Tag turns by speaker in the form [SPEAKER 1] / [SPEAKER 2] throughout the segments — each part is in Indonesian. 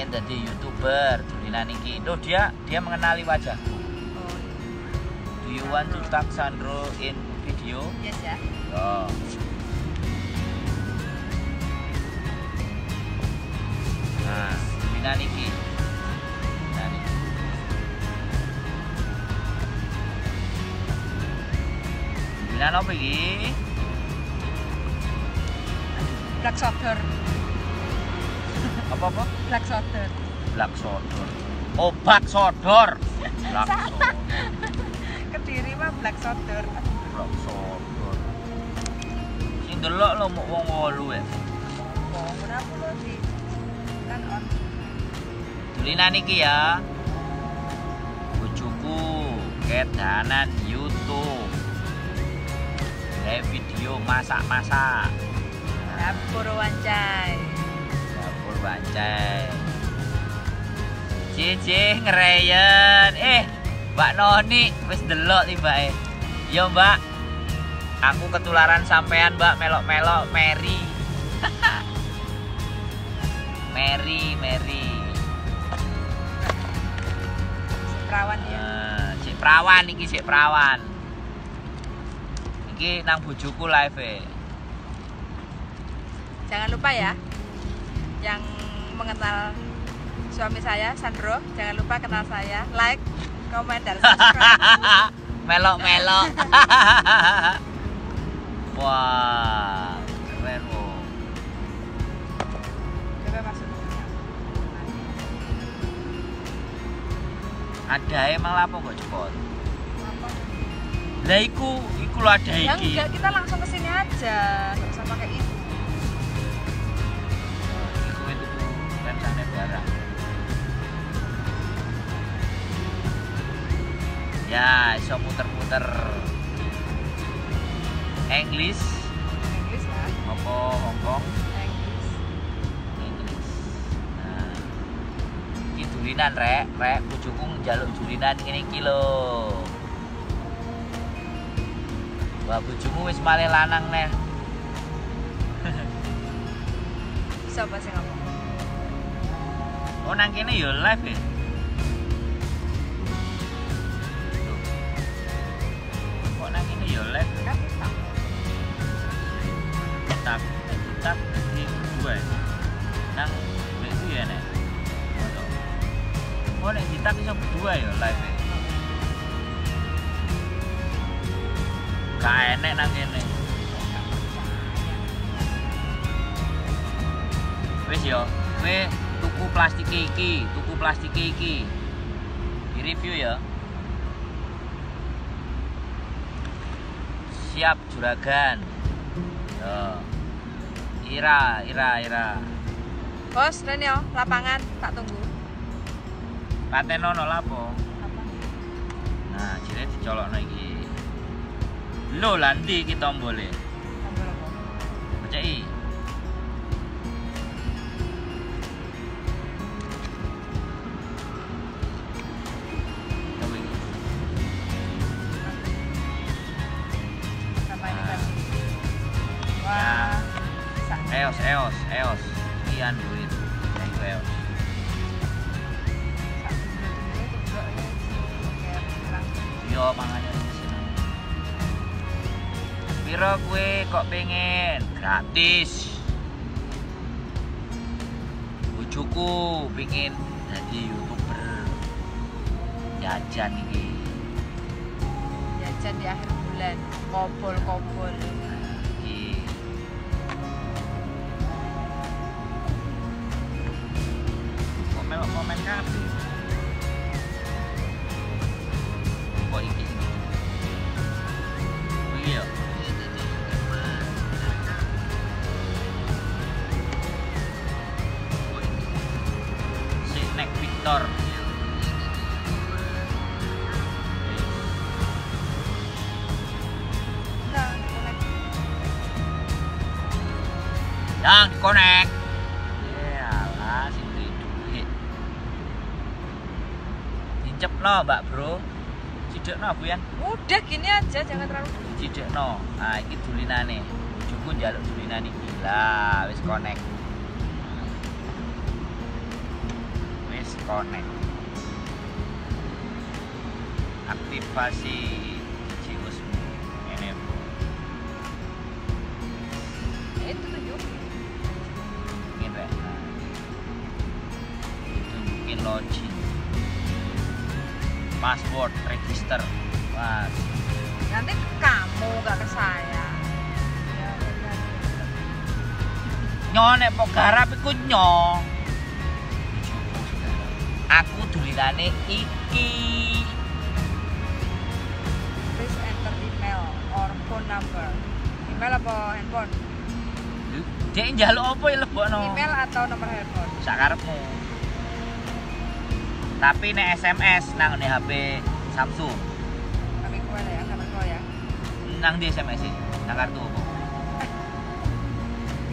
[SPEAKER 1] pengen jadi YouTuber dulinan iki. Loh dia mengenali wajahku.
[SPEAKER 2] Oh.
[SPEAKER 1] Do you want to tag Sandro in video?
[SPEAKER 2] Yes ya.
[SPEAKER 1] Yo. Nah, dulinan iki. Dulinan iki. Dulinan apa iki?
[SPEAKER 2] Black Soldier.
[SPEAKER 1] Apa?
[SPEAKER 2] Black Soldier.
[SPEAKER 1] Black Sodor. Oh, Black Sodor. Black Sodor.
[SPEAKER 2] Kediri mah Black Soldier.
[SPEAKER 1] Black Sodor. Sing delok lho mok wong 8 ya.
[SPEAKER 2] Oh, berapa lo di kan on.
[SPEAKER 1] Dulinan iki ya. Bojoku kedanan YouTube. Video masak-masak.
[SPEAKER 2] Dapur Wancai.
[SPEAKER 1] Dapur Wancai. Cici ngereyen. Mbak Noni wis delok tibake. Yo, Mbak. Aku ketularan sampean, Mbak, melok-melok Mary. Mary.
[SPEAKER 2] Perawan ya.
[SPEAKER 1] Cik perawan iki, cik perawan. Iki nang bojoku live -e.
[SPEAKER 2] Jangan lupa ya, yang mengenal suami saya, Sandro, jangan lupa kenal saya, like, komen, dan subscribe.
[SPEAKER 1] Melok-melok. Wah, keren loh.
[SPEAKER 2] Coba masuk.
[SPEAKER 1] Ada emang lapo kok cepot? Lah iku lho ada
[SPEAKER 2] Ya
[SPEAKER 1] iki.
[SPEAKER 2] enggak, kita langsung ke sini aja, nggak usah pakai itu.
[SPEAKER 1] Iku itu lensane barang. Ya, iso muter-muter. English
[SPEAKER 2] Inggris lah.
[SPEAKER 1] apa Hongkong?
[SPEAKER 2] Inggris.
[SPEAKER 1] Inggris. Nah. Iki dulinan rek, bojoku njaluk dulinan ngene iki lho. Wah, bojomu wis malih lanang neh.
[SPEAKER 2] Siapa sih ngomong?
[SPEAKER 1] Oh, nang kene ya live ya. Loh. Kok nang kene ya live?
[SPEAKER 2] Kan bisa.
[SPEAKER 1] Tak di berdua ya. Nang itu ya nek. Oh, nek ditak iso berdua ya live ya. Gak enek nang kene. Wis yo, kowe tuku plastik iki. Di review ya. Siap juragan. Yo. Ira.
[SPEAKER 2] Bos, Rene yo, lapangan, tak tunggu.
[SPEAKER 1] Patenono lapo?
[SPEAKER 2] Apa?
[SPEAKER 1] Nah, jere dicolokno iki. Lho, landi iki tombole.
[SPEAKER 2] Tombol apa?
[SPEAKER 1] Beceki. Coba iki.
[SPEAKER 2] Sama ini kan.
[SPEAKER 1] Nah.
[SPEAKER 2] Wah,
[SPEAKER 1] Eos. Sekian duit. Ya iku Eos. Yo mangane sini. Piro kowe kok pengen gratis? Bojoku pengen jadi YouTuber. Jajan iki.
[SPEAKER 2] jajan di akhir bulan, kobol.
[SPEAKER 1] Iki. Komen kabeh. Kok iki? Oh iya. Si Nek Victor. Yang dikonek. Yalah sing duit. Dicepno, Mbak Bro. Cidekno Bu Yan.
[SPEAKER 2] Udah gini aja, jangan terlalu.
[SPEAKER 1] Cidekno. Nah, iki dulinane. Bojoku njaluk dulinan iki. Lah, wis konek. connect. Aktivasi Jius ini.
[SPEAKER 2] Itu 7.
[SPEAKER 1] Ini Rek. Tunjukin login. Password register. Wah,
[SPEAKER 2] Nanti ke kamu gak ke saya. Ya, benar.
[SPEAKER 1] nyonek pok garap iku nyong. Aku dulitane iki.
[SPEAKER 2] Please enter email or phone number. Email apa handphone?
[SPEAKER 1] Dek njaluk apa ya lebokno?
[SPEAKER 2] Email atau nomor handphone?
[SPEAKER 1] Sakarepmu. Tapi nek SMS nang di HP Samsung.
[SPEAKER 2] Kami kowe ya, sama kowe ya.
[SPEAKER 1] Nang di SMS sih, nang kartu apa?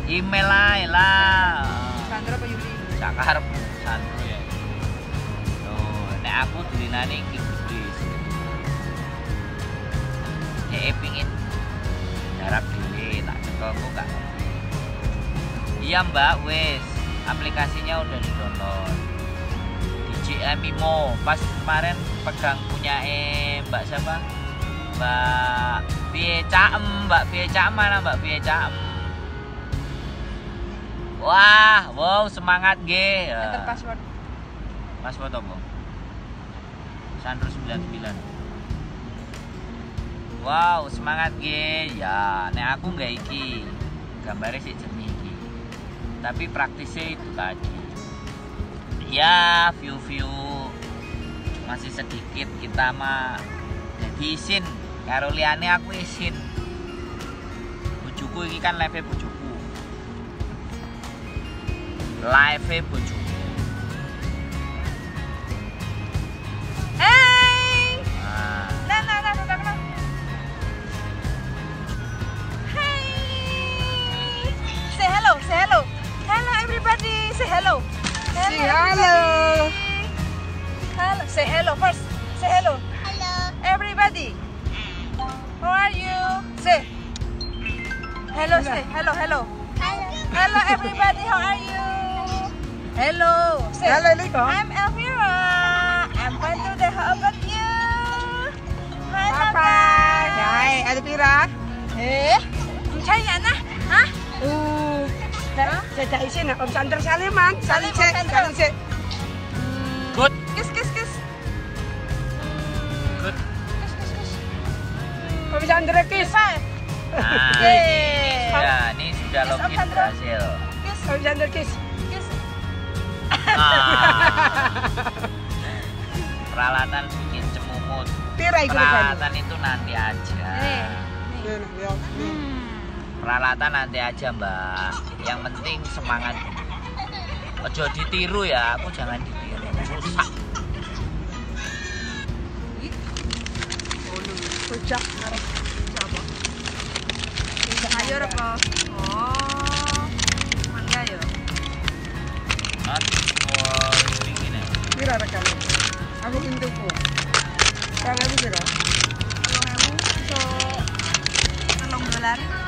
[SPEAKER 1] Email ae lah.
[SPEAKER 2] Sandra apa Yuli?
[SPEAKER 1] Sakarepmu Sandro ya. Loh, nek aku dulinane iki gede. Dek pingin garap dhewe tak cekelku gak. Iya Mbak, wes aplikasinya udah di-download di JM Imo. Pas kemarin pegang punya Mbak siapa? Mbak Piye Caem, Mbak Piye Caem mana Mbak Piye Caem? Wah, wow semangat ge.
[SPEAKER 2] Enter password.
[SPEAKER 1] Password apa? Sandro 99. Wow, semangat ge. Ya, nek aku nggak iki. Gambarnya sih jernih iki. Tapi praktisnya itu tadi. Ya, view-view masih sedikit kita mah jadi isin. Karo liyane aku isin. Bojoku iki kan live bojoku. Live bojoku.
[SPEAKER 2] Hey!
[SPEAKER 1] Nah,
[SPEAKER 2] Nah. Hey! Say hello, say hello. Hello everybody, say hello.
[SPEAKER 3] Say hello.
[SPEAKER 2] Hello, say hello first. Say hello. Hello. Everybody. How are you? Say. Hello, say hello, hello. Hello everybody, how are you? Hello. Say.
[SPEAKER 3] Hello, Liko.
[SPEAKER 2] I'm Elvira. I'm fine today. How about you? Hi,
[SPEAKER 3] Papa. Hai, Elvira.
[SPEAKER 2] Saya nah, hah?
[SPEAKER 3] Saya isin Om Sandra Saliman.
[SPEAKER 2] Salim, Om Sandra.
[SPEAKER 1] good,
[SPEAKER 2] Kiss.
[SPEAKER 1] good.
[SPEAKER 2] Kiss.
[SPEAKER 3] Om Sandra kiss.
[SPEAKER 2] Five.
[SPEAKER 1] Nah,
[SPEAKER 2] Yeay.
[SPEAKER 1] ini sudah
[SPEAKER 2] Kiss, Om
[SPEAKER 1] login
[SPEAKER 2] Sandro.
[SPEAKER 1] berhasil.
[SPEAKER 2] Kiss.
[SPEAKER 3] Om Sandra kiss.
[SPEAKER 1] Peralatan bikin cemumut.
[SPEAKER 3] Pira iku regane?
[SPEAKER 1] Peralatan itu nanti aja.
[SPEAKER 3] Yo.
[SPEAKER 1] Peralatan nanti aja Mbak. Yang penting semangat. Ojo ditiru ya, aku jangan ditiru. Susah.
[SPEAKER 3] Kocak arep apa?
[SPEAKER 2] Sayur apa? Oh. Mangga yo.
[SPEAKER 1] Not for begini.
[SPEAKER 3] Pira regane? Aku pintuku. Kang aku pira?
[SPEAKER 2] $10.000 iso $3.